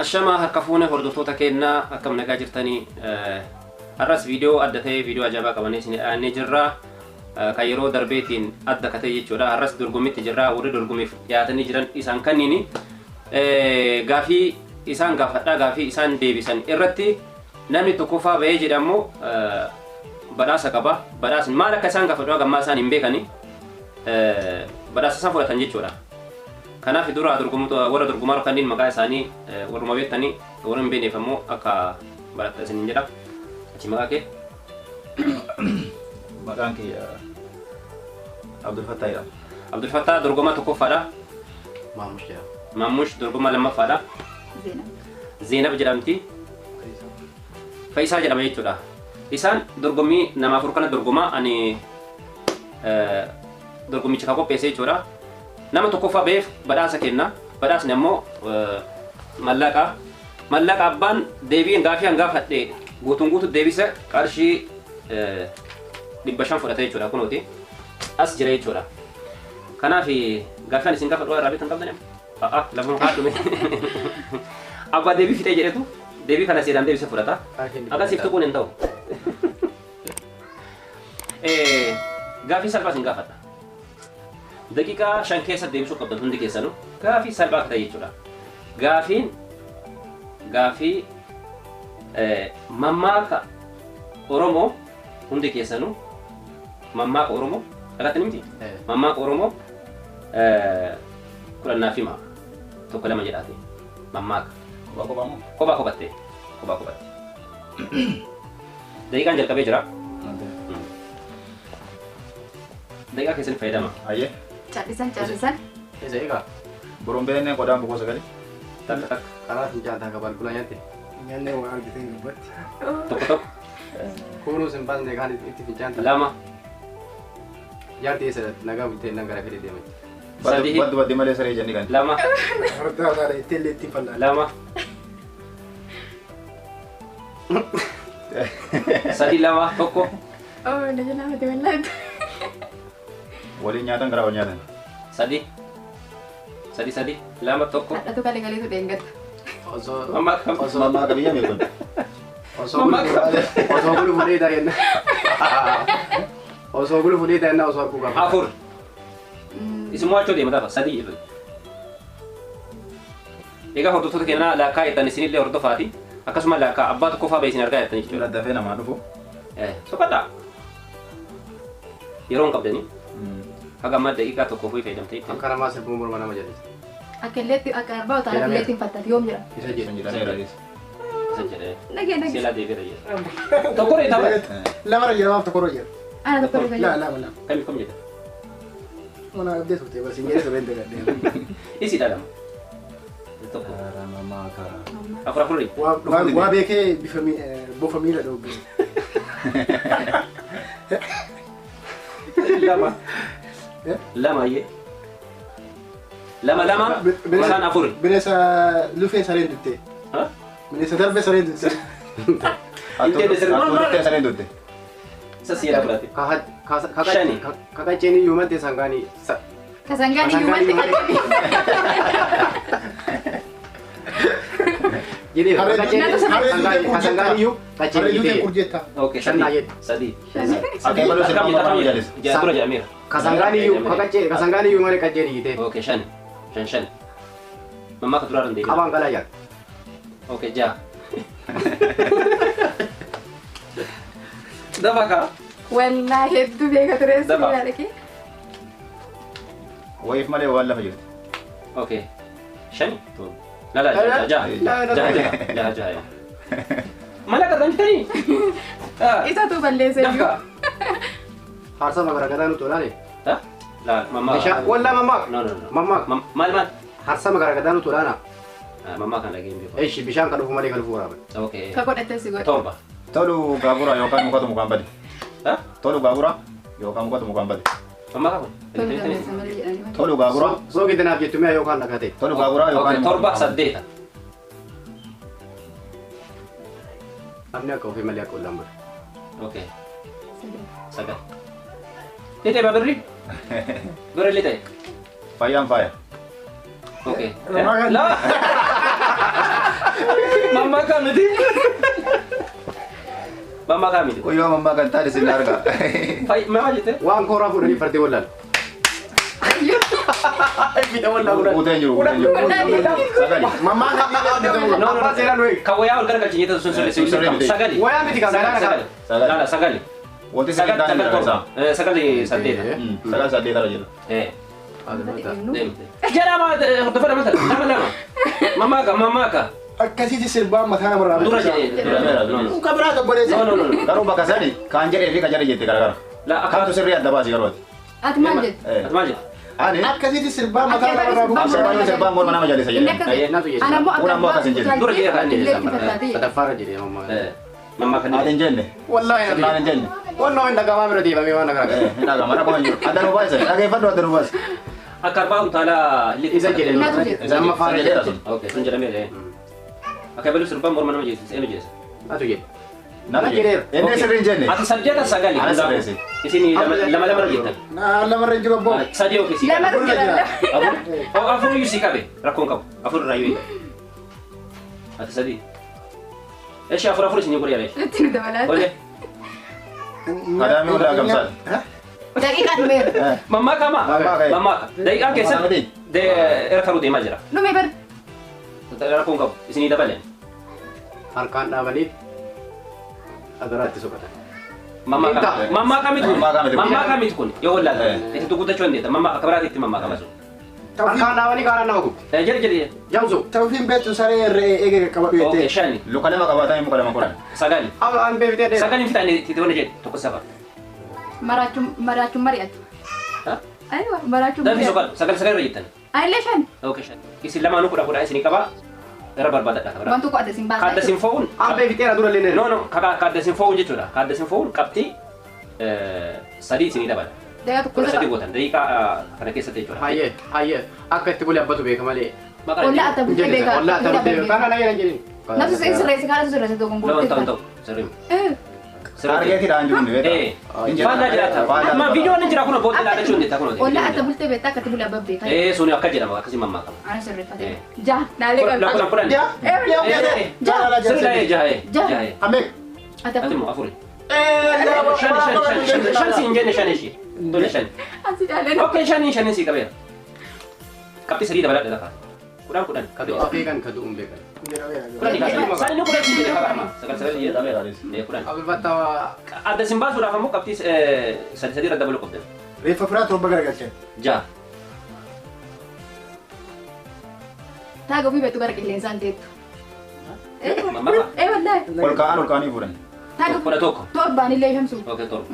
Ashama harkafuuna hordoftoota keenyaa akkam nagaa jirtanii har'as viidiyoo adda ta'ee viidiyoo ajaa'ibaa qabannee isin dhiyaannee jirra. Kan yeroo darbeetiin adda ka ta'e jechuudha. Har'as dorgommiitti jirra. Warri dorgommiif dhiyaatanii jiran isaan kanniini gaafii isaan gaafadhaa gaafii isaan deebisan irratti namni tokkoffaa ba'ee jedhamu badhaasa qaba. Badhaasni maal akka isaan gaafadhaa gammaa isaan hin beekani badhaasa isaan fudhatan jechuudha. Kanaaf dura warra dorgomaa kanneen maqaa isaanii warruma beektanii warra hin beekneef ammoo akka barattan isin jedha. Achi maqaa kee? Maqaan kee Abdul Fattah jedhama. Abdul Fattah dorgomaa tokkoffaadha. Maamush jedhama. Maamush dorgomaa lammaffaadha. Zeenab jedhamti. Faayisaa jedhama jechuudha. Isaan dorgommii nama afur kana dorgomaa ani dorgommicha kan qopheesse jechuudha. Nama tokkoffaa ba'eef badhaasa kenna. Badhaasni ammoo mallaqa. Mallaqa abbaan deebiin gaafii hangaafadhe guutuun guutu deebisa qarshii 500 fudhate jechuudha kunuuti. As jira jechuudha. Kanaaf gaafii isin gaafadhu irraa beektan qabdan lafuma haadhume. Abbaa deebii fixee jedhetu deebii kana seedaan deebisa fudhata. Akkasiif tuquun hin ta'u. Gaafii salphaa isin gaafadha. Daqiiqaa 5 keessa deebisuu qabdan hundi keessanuu gaafii salphaa akka ta'e jechuudha. Gaafii mammaaka Oromoo hundi keessanuu mammaaka Oromoo dhagattani miti? Mammaaka Oromoo kudhannaaf hima tokko lama jedhaate mammaaka. Kophaa kophattee. Daqiiqaan jalqabee jira. Daqiiqaa keessatti fayyadama. Ayyee. Callisan. Isa egaa Borombeen qodaan boqoo sagali. Takka. karaa fincaantaa qabal kula nyaatti. Nyaanne waan argitee hin dubbatti. Tokko. Kunuus hin baasne kan itti fincaantaa. Lama. Yaaddi eessa nagaa bultee nan gara fedhe deemati. Sadii. Baddi malee saree jenni kan. Lama. Ardaa gaara itti illee itti fallaa. Lama. Sadii lama tokko. Oh, udah jenama mati melat. Waliin nyaatan garaa wal nyaatan. Sadii lama tokko. Satu kali itu dengget. Osoo Mammaa qabiyyaa meeqon. osoo bulu fuudhee ta'enna. Osoo bulu fuudhee ta'enna osoo arguu qaba. Afur. Isin mo'achuu deema tafa sadii jedhu. Egaa hordoftoota keenyaa laakkaa jettan isinillee hordofaati. Akkasuma laakkaa abbaa tokkoffaa ba'e isin argaa jettan jechuudha. Dafee namaa dhufu. Soqadhaa. Yeroo hin qabdanii. Haga amma daqiiqaa tokkoof fayyadamtee. Akka namaa sirbuu morma nama jedhe. Akeleti akarbau tak akeleti empat tadi om jira. Isa jedhe. Isa jedhee. Lagi. Seelaa deebiirra jedha. Tokko reetaa bara. Lama rajaa maaf tokko rajaa. Ada tu perlu Lama. Kam jedha. Mana abdee turte basi nyere sabende gadde. Isi dhalama. Tokko. Mammaa kaa. Afur ri. Waa beekee bofa miila dhoobbe. Lama ye. Lama. Isaan afur. Bineensa lufee sareen dutte. Bineensa darbe sareen dutte. Atuuttee sareen dutte. Isa seera fudhate. Shani. Kakacheni yuumatti sangaanii. Kasangani yumat Jadi kasangani yuu kacheni Haree gite. kurjetta. Oke, sadii. Akkee baluu sirba mammaa jaalis. Dura jedhameera. Kasangani yuu malee kacheni gite. Oke, shan. Mammaa ka duraan deebi'a. Abang kalah jaat. Oke, ja. Dafa ka? Wallahi itu bega terus Dapat. lagi. Wayiif malee waan lafa jirti. Oke. Shani. La. Ja. Mana kata ni? Itu tuh balai saya. Dafa. Harsa magara kada nu tolane. Hah? La, mamma. Walla mamma. No. Mamma. Mal. Harsa magara kada nu tolana. Mamma kan lagi mbi. Eish bishaan kan dhufu malee kan dhufu waraabne. Oke. Kau kau datang sih gue. Torba. Tolu gaagura yookaan mukatu mukaan bade. Hah? Tolu gaagura yookaan mukatu mukaan bade. Mamma ka? Tolu gaagura. So kita naaf jettu mi'a yookaan dhagate. Tolu gaagura Oke, yookaan torba saddeeta. Namni akka ofii malee akka ollaan bada. Oke. Sagal. Lite babirri? Birri lite. fayyaan faaya. Oke. Rumah kan? Lah. Mamma kamiti. Mamma kamiti. Kau yang mamma kan tadi sinar ka. Fai mama jete. Waan koraa fuudhanii fartee wallaan. Bita wallaan fuudhan. Udah juru. Sagali. Mamma kan dia No no Abbaa seeraan wayii. Kawaya ol garga cinyeta sun sole sagali. Wayaa miti kan sagal. Lala sagali. Wanti sakit dah ni rasa. Sagali sadeta. Sagal sadde tara jiro. Jara ma tafara mata. Lama. Mama ka. akkasitti sirbaa mataa namarraa Dura jedhee. Muka biraa qabbaneessa. No. Garuu bakka sadi kan jedhee fi kan jedhe jette garagara. La Akkaatu sirrii adda baasi garooti. Ati maal jettu? Maal jedhu? Ani Akkasitti sirbaa mataa namarraa Asirraa sirbaa morma nama jalisa Inni jedhe. akka Natu jedhe. ana immoo Kun ammoo akkas hin jedhu. Dura jedhee kan inni Sadaffaarra jedhee mammaa. Mamma kan Ati hin jenne. Wallaahi Sirnaan hin jenne. Wannoo hin dhagamaa bira deebamee waan akka Hin dhagama rakkoo hin jiru. Adda nu baay'isa. Dhageeffadhu adda nu baay'isa. akka arbaa utaalaa isa jedhe. Natu jedhe. Isa amma faana jedheera sun. Okay, sun jedhamee akka balu sirbaa morma nama jeesisa eenyu jeesisa. Natu jedhe. Nama jedheera. Inni sirrii hin jenne. Ati saddeeta sagali. Ana sirreesse. Isin lama jettan. lamarra jiru abboo. Sadii ofiisii. Lama jira. Afur iyyuu sii qabe rakkoon qabu. Afur irraa iyyuu. Ati sadii. Eeshi afur isin godhe yaale. Itti nu dabalaa. Olee. Kadaamii hundaa gamsaan. Daqiiqaa dhumeera. Mammaa kama. Mammaa ka. Daqiiqaa keessatti erkaruu deemaa jira. Dhume bar. Rakkoon qabu. Isinii dabaleen. Harkaan dhaabanii agaraatti soqatan. Mammaa kamitu kun? Mammaa kamitu kun? Mammaa kamitu kun? Yoo wallaata. Itti tuqutachuu hin deeta. Mammaa akka biraatiitti mammaa kama sun. Harkaan dhaabanii kaaraan nama gubbe. Jedhe. Jamsu. Tawfiin beektu saree irree eegee qabadhu Okay, jettee. shani. Luka lama qabaatan muka lama kuran. Sagali. An beebitee dheera. Sagalin fixaan itti wani jedhe tokko safa. Maraachuun mari'atu. Aywa maraachuun Danfi mari'atu. sagal irra jettan. Ayillee shan. Okay, shani. Isin lamaanuu kudha isinii qaba. Irra barbaadadha kabira. Wantu koo adda sin baasa. Kaadda sin fo'uun. An beebiteera dura illee No, kaadda sin fo'uun jechuudha. Kaadda sin fo'uun qabxii sadii isinii dabala. Daqiiqaa tokko Kudha sadii jira. gootan. Daqiiqaa kana keessatti jechuudha. Hayyee akka itti bulee abbatu beeka malee. Ollaa adda bultee beekaa. Ollaa akka bulee kana na jedhan jedhin. Nafti sirreesse kaana sirreesse tokko No, gurgurtee ta'u. Sirriim. Argeetiidhaan jiru ni beekta. Faallaa jiraata. Ma viidiyoon hin jira kun booddee ilaalachuu hin deetta kun. Ollaa adda bultee beektaa akkatti bulee abba beekaa. Suni akka jedhama akkasii mammaa qaba. Ana sirreeffate. Ja, naalee Kudhan kudhan. Sirrii jahe. Ameek. Ati Ata immoo afuri. Shan siin jenne shan ishii. Tole shan. Asi jaaleen. Okay, shan sii qabeera. Qabxii sadii dabaladha lafa. Kudhan. Kadu afeekan kadu umbeekan. Saan inni kudhan siin jedhe qabaama. Sagal jedhe. Kudhan. Abulfattaa Adda sin baasuudhaaf ammoo qabxii sadii irra dabaluu qabdan. Reeffa firaa torba garagalchee. Jaha. Taaga ofii beektu gara qilleensaan teettu. Mammaa. Wallaahi. Ol ka'anii fuudhan. Taaga Kudha tokko. torbaan illee shamsu. Okay, torba.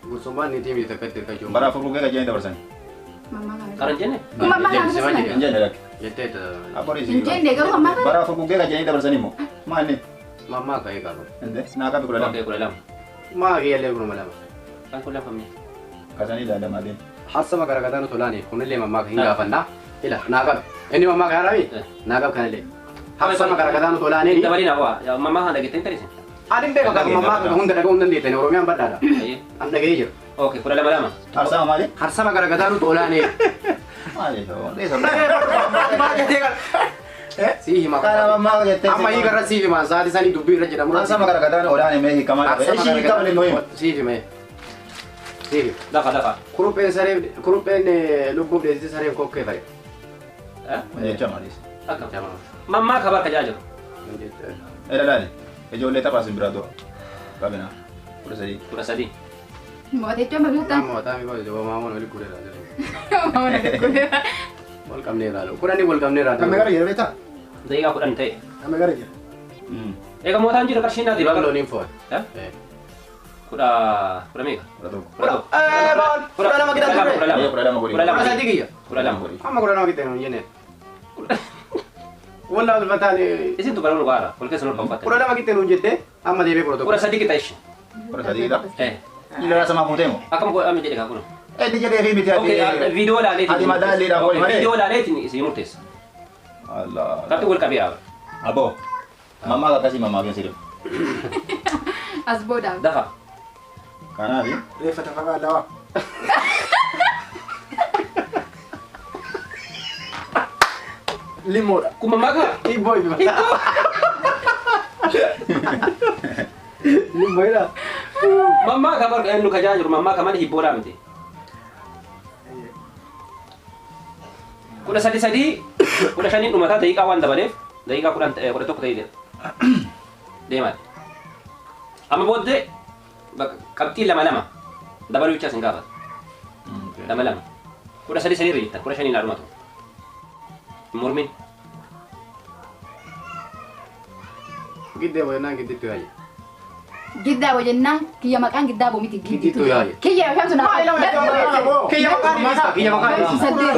gursummaan ni tiimii takkatti hirka jiru. Bara afur gugee gajjanii dabarsan. Mammaa kana. Karan jenne? Kun mammaa kana Hin sana. jenne lakki. Jetteet Aborii Hin jenne garuu mammaa kana. Bara afur gugee gajjanii dabarsan immoo. Maali? mammaa ka'ee qabu. Naa qabi kudha lama. Okay, kudha lama. Maa kiyyallee guruma lama. Kan kudha lama. Kasanii ilaalamaa deemu. Harsama garagataan tolaani kunillee mammaa hin gaafannaa. Ila naa qabe. Inni mammaa kana rabi naa qabe kanallee. Harsama garagataan tolaani. Dabalii naa waa. Mammaa kana dhageettee hin tarisin. Adin beeka kan mammaa kana hunda dhaga'uu hin dandeettan Oromiyaan badhaadha. An dhaga'ee jira. Okay, kudha lama. Harsama maali? Harsama garagataan tolaani. Maali? Sii hima. Kana mammaa jettee. Amma hii garra sii hima saati sanii dubbii irra jedhamu. Harsama garagataan olaan himee hiikamaa qabe. Ishii hiikama ni muhimu. Sii hima. Sii hima. Lafa. Kurupheen lubbuuf deessise sareen kokkee fa'i. Jecha maalis. Akka. Mammaa kabar kajaa jiru. Laali. Ijoollee taphaa simbiraa du'a. Qabina. Kudha sadii. Kudha sadii. Mooticha mabiyoota. Amma wataami koo jaba maamoon oli kudhe laala. Maamona kuleera. Wal qabnee laala. Kudhanii wal qabnee laala. Amma gara jira beektaa? Daqiiqaa kudhan ta'e. Amma gara jira. Egaa mootaan jira qarshiin naati Dibaga baga. looniin fo'e. Kudha meeqa? Kudha tokko. Kudha tokko. Kudha lama kita ture. Kudha lama. Kudha lama godhi. Kudha lama. Kudha sadii kiyya. Kudha lama. Amma kudha lama kita hin jenne. Walla ulfataan Isin tu bara nu gaara. Kul keessa nu kan kudha lama kita hin jette amma deebee kudha tokko. Kudha sadii kita ishi. Kudha sadii dha. Eh. Ilaa sama fuuteemu. Akkam godhame jedhe kaa kun. Inni jedhee fi miti Okay, video laaleetiin. Ati madaalliidhaan wal malee. Video laaleetiin isin murteessa. Allah. Qabxii wal qabee yaa. Abo. Mammaa akkasii mammaa keessa jiru. As booda. Dafa. Kanaafi. Reeffa tafaraa lawaa. Limoodha. Kun mammaa kaa? Hibboo hibboo. Limboila. Mamma kamar nu kajaajur mamma kaman hibboodhaa miti. Kudha sadi kudha shaniin dhumataa daqiiqaa waan dabaleef daqiiqaa kudha tokko ta'ee deemaa. Amma booddee qabxii lama dabaluu bichaas hin gaafatu. Lama. Kudha sadi irra jirta kudha shaniin dhumatu. Mormin. Giddee wajjinaan giddiitti yaa'e. Giddaa wajjinaan kiyya maqaan giddaa boomiti Giddiitu yaa'e. Kiyya kamtu na. Kiyya maqaan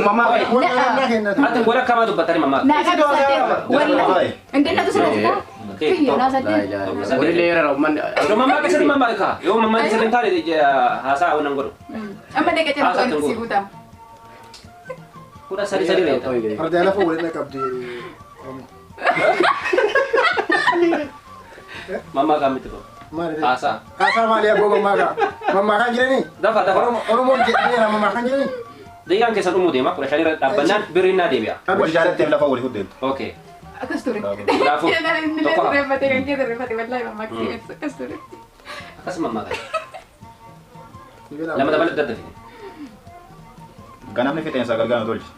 mammaa. Ati wala kamaa dubbattani mammaa. Naa kan walla. Indina tu sudah. Kiyya naa sadde. Wali leera umman. Yo mammaa keessatti mammaa ka. Yo mammaa keessatti taane haasaa wannan godhu. Amma dee kacang tu si buta. Kudha sadi reeta. Ardaala fuu waliin qabdi. Mammaa kamitti ko. Maali? Haasaa. Haasaa maali abboo mammaa kaa? Mammaa kan jiranii? Dafa. Oromoon jedhanii mammaa kan jiranii? Daqiiqaan keessan dhumuu deema kudha shanii irra dhaabbannaan birriin naa deebi'a. Wal jaalatteef lafa wali huddeetu. Okay. Akas turre. Kanaafuu tokko Repete kan kita repete wallahi mammaa kiyya akas turre. akkas mammaa kana. Lama dabala daddafi. Ganamni fixeensa galgala tolchi.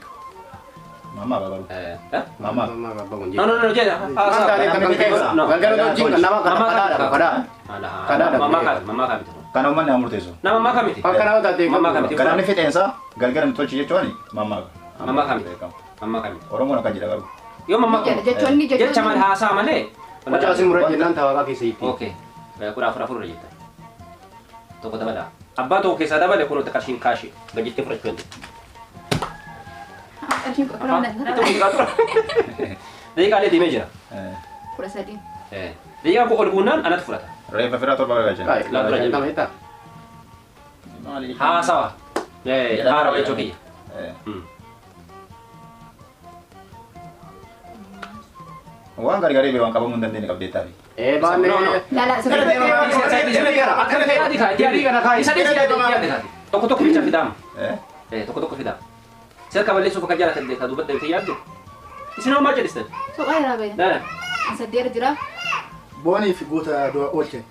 Mammaa babaru. Mammaa. Mammaa babbaa kun No, jedha. Haasaa. Galgala tolchiin nama kadhaa. Mammaa kamiti. Kana uummanni haa murteessu. Nama mammaa kamiti. Akka nama taatee Mammaa kamiti. Ganamni fixeensa galgala tolchi jechuun mammaa. Mammaa kamiti. Mammaa kamiti. Oromoon akka jedha garuu. Yoo mammaa kun Jechoonni jecha malee haasaa malee. Macam asing murah jenang tawa kaki seiti. Okay. Kura afur jetta. Tokko dabala. Abbaa tokko keessa dabale kun takashin kashi. Gajitte fudhachuun. Arshin kau pernah Daqiiqaalee deemee jira. Kura sadi. Daqiiqaan kun ol guunnaan anatu fudhata. Reeffa firaa torba galchan. Kai, lah nama itu. Haasawa. Haarawa jechuu kiyya. Waan gargaaree waan qabamuu hin dandeenye qabdee taa'e. Bane. Lala Tokko bicha fidaama. Tokko fidaama. Serka balleessuuf akka jaalatan beekaa dubbadda bitee yaaddu. Isin homaa jedhistan. Soqaa irraa bayan. Dana. Saddeera jira. Boonii fi goota du'a oolchen.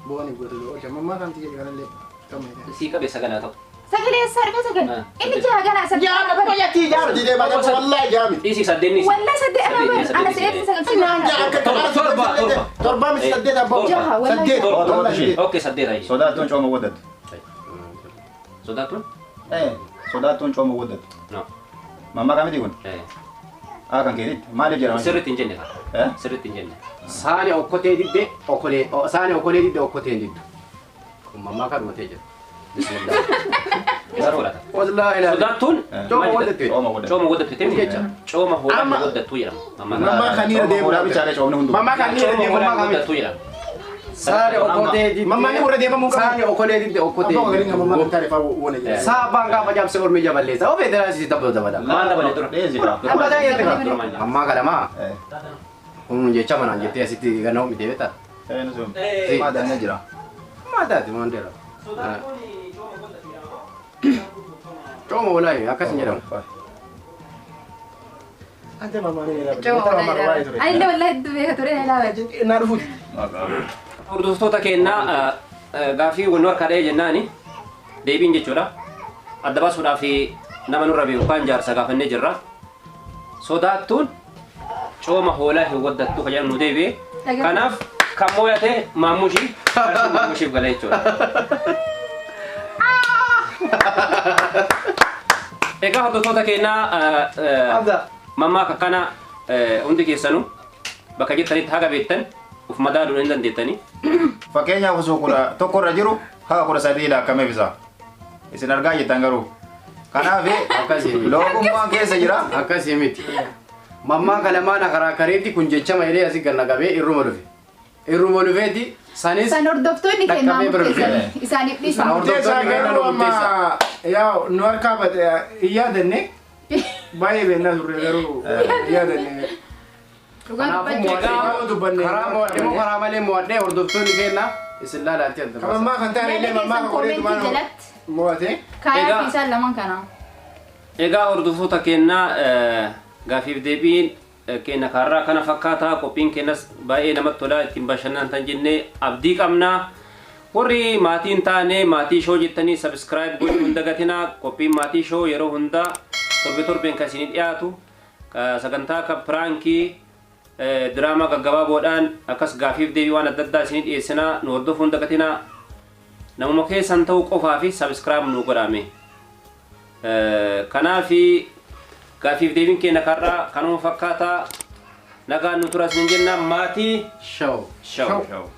Boonii goota du'a oolchen. Mammaa kan tiyya kanallee qabne. Sii qabee saganaa ta'u. Sagalee sarka sagal. Inni jaha ganaa saddeera. Jaami qoyyatii jaami didee baatee wallahi jaami. Dhiisii saddeennis. Wallah saddeera bayan. Ana seetti sagal. Naan jaa akka Torba. Torba miti saddeet abbaa. Jaha wallahi. Saddeet. Torba ishee. Okay, saddeera ishee. Sodaattuun cooma waddatu. Sodaattuun? Sodaattuun cooma waddatu. No. Mammaa kamiti kun? Kan keetitti maaliif jedhama? Sirriitti hin jenne kaa. Sirriitti hin jenne. Sani okote didde okole. Sani okole didde okote didde. Mamma kan mate jira. Bismillah. Isa fudhata. Wallahi la. Sodaattuun Cooma waddatu. cooma waddatu jecha. Cooma hoolaa waddatu jedhama. Mammaa kan dhiira deemu. Hoolaa bichaadha coomni hundu. Mamma kan dhiira deemu mamma kan waddatu jedhama. Sani okote didde. Mamma ni urra deemamu qaba. Sani okole didde okote. Abbaa gariin mammaa kan taa'e fa'aa wone jira. Sabang ka pajam se ormi jabalesa. O federal si tabdo tabada. Maan dabalee dura. Dheesira. Apa dah ya tengah? Dura maal Mamma kada ma. Jecha mana jette asitti ganau mi debeta. Maadaan jira. Mada di mandela. Cuma wallahi akas nyeram. Ante mammaa ni jira. Coba wallahi. Ani illee wallahi hedduu beeka ture na ilaalaa jiru. Naa dhufuuti. Hordoftoota keenyaa gaaffii wal kadhee jennaani deebiin jechuudha. Adda baasuudhaaf nama nurra beeku kan jaarsa gaafannee jirra. Sodaattuun cooma hoolaa hin waddattu kan jedhamu deebi'e. Kanaaf kan mooyate maamushii maamushiif gala jechuudha. Egaa hordoftoota keenyaa mammaa akkana hundi keessanuu bakka jirtanitti haga beektan uf madaaluu hin dandeettanii. Fakkeenyaaf osoo kudha tokkorra jiru haa kudha sadii lakkamee bisa. Isin argaa jettan garuu. Kanaaf loogummaan keessa jira. Akkasii miti. Mammaa kalamaan kareetti kun jecha malee asii ganna qabee irruma dhufe. Irruma dhufeeti sanis San hordoftoonni kennaa murteessan. Isaaniif dhiisa. Murteessaa garuu amma yaa nu harkaa hin yaadanne baay'ee beennaa turre garuu hin yaadanne. Kanaafuu dubbanne. karaa malee mo'adhee hordoftoonni kenna isin laalaatti adda baasa. Mammaa kan ta'an illee mammaa kan qoreetu maal mo'ate. Kaayaa fi isaan lamaan kana. Egaa hordoftoota keenyaa gaafiif deebiin keenya karraa kana fakkaataa qophiin keenyas baay'ee namatti tola ittiin bashannantan jennee abdii qabna. Warri maatiin taane maatii shoo jettanii subscribe gochuu hin dagatinaa. Qophiin maatii shoo yeroo hunda torbeen kan isin dhiyaatu sagantaa akka piraankii diraamaa gaggabaaboodhaan akkas gaafiif deebii waan adda addaa isin dhiyeessinaa nu hordofuu hin dagatinaa. Namuma keessan ta'uu qofaa fi subscribe nu godhame. Kanaafi gaafiif deebiin keenya karraa kanuma fakkaataa nagaan nu turas hin jenna maatii Show. shoo.